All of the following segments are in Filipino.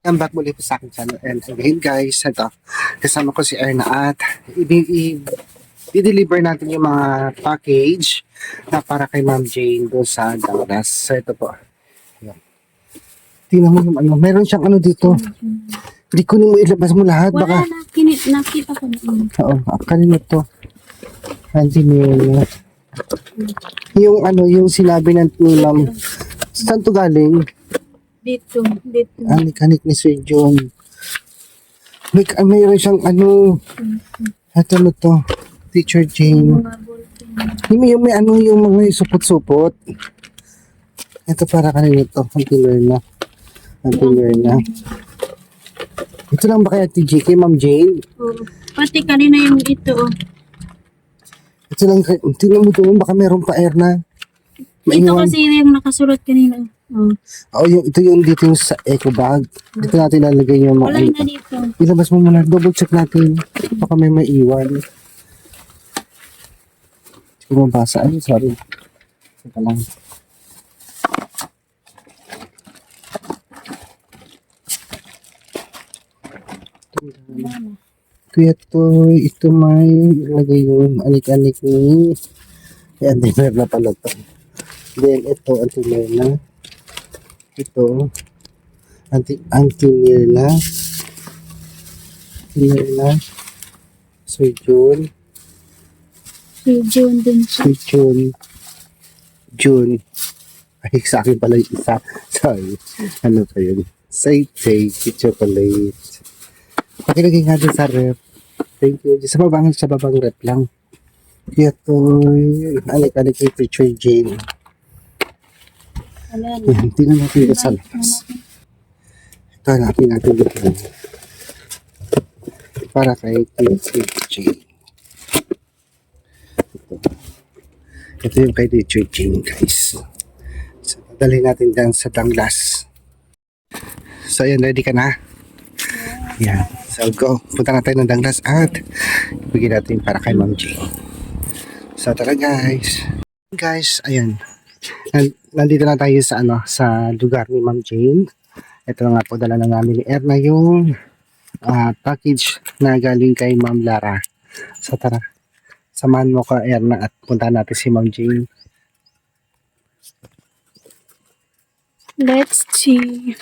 Welcome back muli po sa aking channel. And again guys, ito, kasama ko si Erna at i-deliver natin yung mga package na para kay Ma'am Jane doon sa Dallas. So ito po. Ayan. Tingnan mo yung ano, meron siyang ano dito. Hindi ko mo ilabas mo lahat. Wala Baka, na, nakita ko na. oo, kanina to. Hindi niyo. Yung ano, yung sinabi ng ni Ma'am, saan to galing? Dito. Anik ni Sir John. Mayroon siyang ano, ito na to, Teacher Jane. Mga ballpen. May ano yung mga supot-supot. Ito para kanina to, anti-learn na. Ito lang ba kaya TJ kay Ma'am Jane? Oo. Pati kanina yung ito. Oh. Ito lang, tingnan mo doon, baka meron pa air na. Ito Maiwan. kasi yung nakasulat kanina. Oh. Oh, ito yung dito yung sa eco bag. Dito natin lalagay yung mga Wala ano. na dito. Ilabas mo muna, double check natin. Baka may maiwan. Siguro mabasa. Ay, sorry. Saka lang. Wala na. Kuya to, ito may ilagay yung anik-anik ni anti-nerve na pala to. Then ito, anti-nerve na. Ito, anti-nerve na. Anti-nerve na. Sir June. Si June din siya. Si June. Ay, sa akin pala yung isa. Sorry. Ano pa yun? Say, chocolate. Pakilagay nga din sa rep. Thank you. Sa babang rep lang. Kaya to, alik-alik kay Teacher Jane. Wala na. Tingnan natin ito sa labas. Ito, hanapin natin dito. Para kay Teacher Jane. Ito yung kay Teacher Jane, guys. So, padali natin dyan sa Danglas. So, ayan, ready ka na? Yan. So, go. Punta na tayo ng Danglas at bigyan natin para kay Ma'am Jane. So, tara guys. Guys, ayan. Nandito na tayo sa sa lugar ni Ma'am Jane. Ito nga po, dala na namin ni Erna yung package na galing kay Ma'am Lara. So, tara. Samahan mo ka, Erna, at punta natin si Ma'am Jane. Let's see.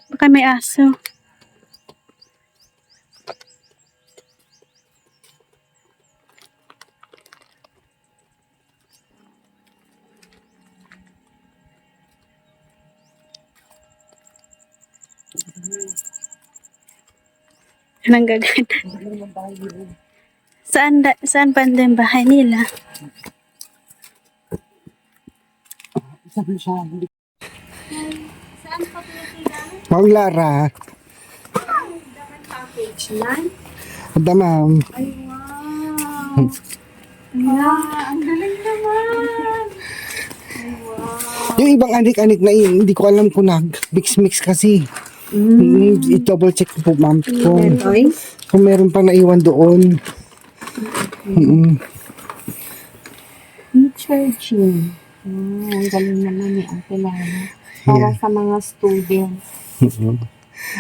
Baka may aso. Anong gagawin? Saan banda yung bahay nila? Sabi siya, Saan pa pinatila? Ma'am Lara. Daman package yan? Ada ma'am. Ay, wow! Ang galing naman! Ay, wow! Yung ibang anik-anik na yun, hindi ko alam kung nag-mix-mix kasi. I-double check po ma'am kung meron pa naiwan doon. Teacher Jane. Ang galing naman ni Ate Lana. Para sa mga students.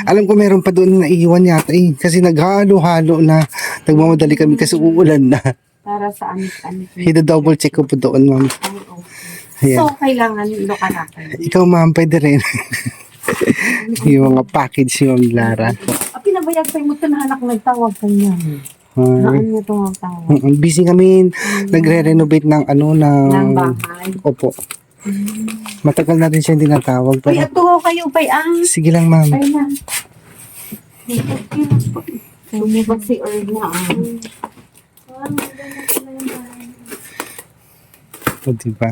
Alam ko meron pa doon naiwan yata kasi naghalo-halo na. Nagmamadali kami kasi uulan na. Para sa anik-anik. I-double check ko po doon ma'am. Ay, okay. Ayan. So, kailangan loka natin. Ikaw ma'am, pwede rin. Yung mga package ni Ma'am Lara. Pinabayag sa'yo mo ito na anak nagtawag sa niya. Naan mo ito ang tawag. Busy kami nagre-renovate ng Ng bahay. Opo. Matagal na rin siya hindi natawag. Ay, Pero, ato kayo pa ang. sige lang ma'am. Ay na. Lumabas si Erna. O, diba?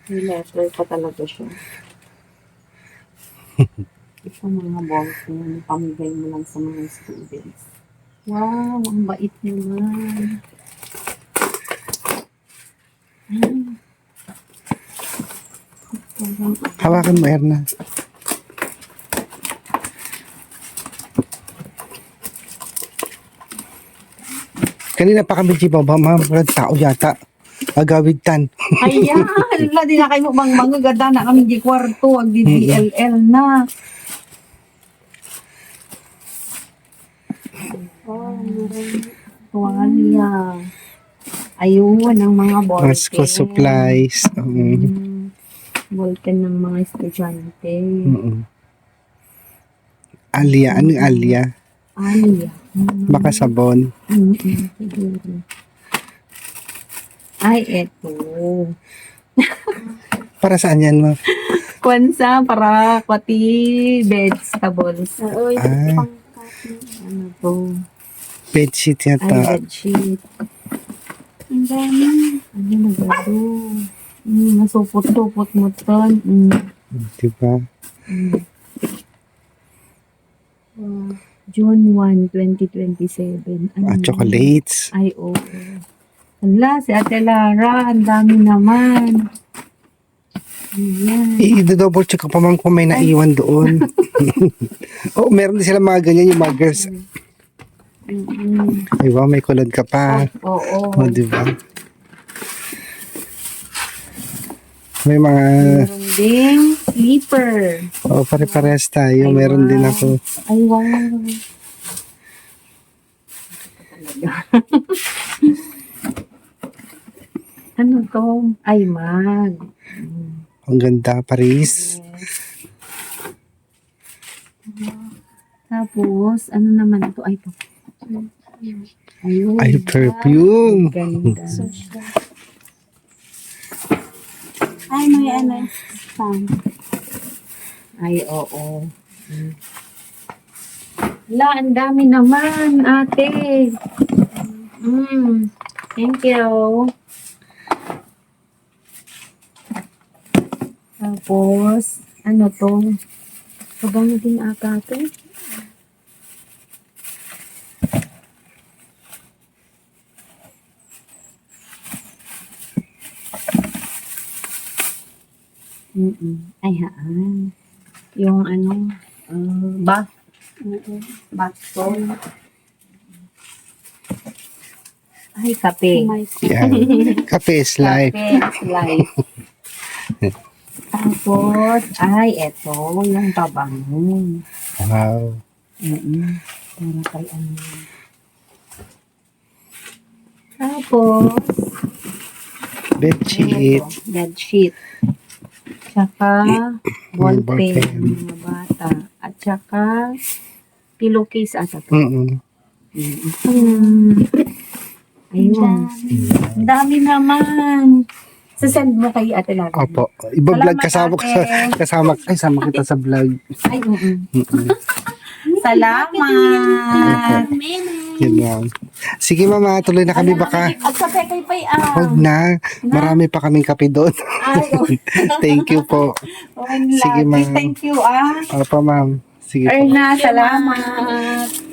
May letter pa talaga siya. Ito mga ballpen, pamigay mo lang sa mga students. Wow, ang bait naman. Hawakan mo, Erna. Kanina pa kami di baba, ma'am. Walang tao yata. Agawid tan. Ayan, wala din na kayo bang mga ganda na kami di kwarto, ag di DLL na. Tuwalya. Ayun, ang mga ballpen. School supplies. Ballpen ng mga estudyante. Alia. Ano yung alia? Alya. Baka sabon. Siguro. Ay, eto. Para saan yan, ma'am? Kwansa para kwati vegetables. Oo, yung Ah. pangkat. Ano to? Bedsheet Ay, yata. bedsheet. Ang dami. Ano na gado? Nasupot-supot mo to. Diba? June 1, 2027. Ano Ah, yun? chocolates. Ay, oo. Hala, si Ate Lara, ang dami naman. Ayan. I-double check ko pa, ma'am, kung may naiwan doon. Oh, meron din sila mga ganyan, yung mga girls. Ay, wow, may kulad ka pa. Oo. Oh, diba? May mga, Meron ding slipper. oh, pare-parehas tayo. Meron din ako. Ay, wow. Ano to? Ay, mag. Ang ganda, Paris. Tapos, ano naman ito? Ay, ito. Ayun. Ay, perfume. Ganda. Ay, may ano. Fan. Ay, oo. Wala, ang dami naman, ate. Thank you. Tapos, ano to? Pabango din ata to. Ay, haan. Yung ano, bath. Bath salt. Ay, kape. My Yan. Cafe is life. Kape is life. Tapos, ay, eto, yung pabango. Wow. Para kay ano. Tapos, Bedsheet. eto, bedsheet. Tsaka, ballpen ballpen. ng mga bata. At tsaka, pillowcase ata to. Ayun. Ang dami naman. Sasend mo kay Ate Lara. Opo. Iba-vlog Salamat, kasama, ate. kasama kita sa vlog. Ay, Salamat. Yun lang. Sige, mama, tuloy na kami baka. At sa pekay-pay, Huwag na. Marami pa kaming kape doon. Ay, Thank you po. okay, Sige, ma'am. Thank you, Opo, ma'am. Sige po. Erna, salamat.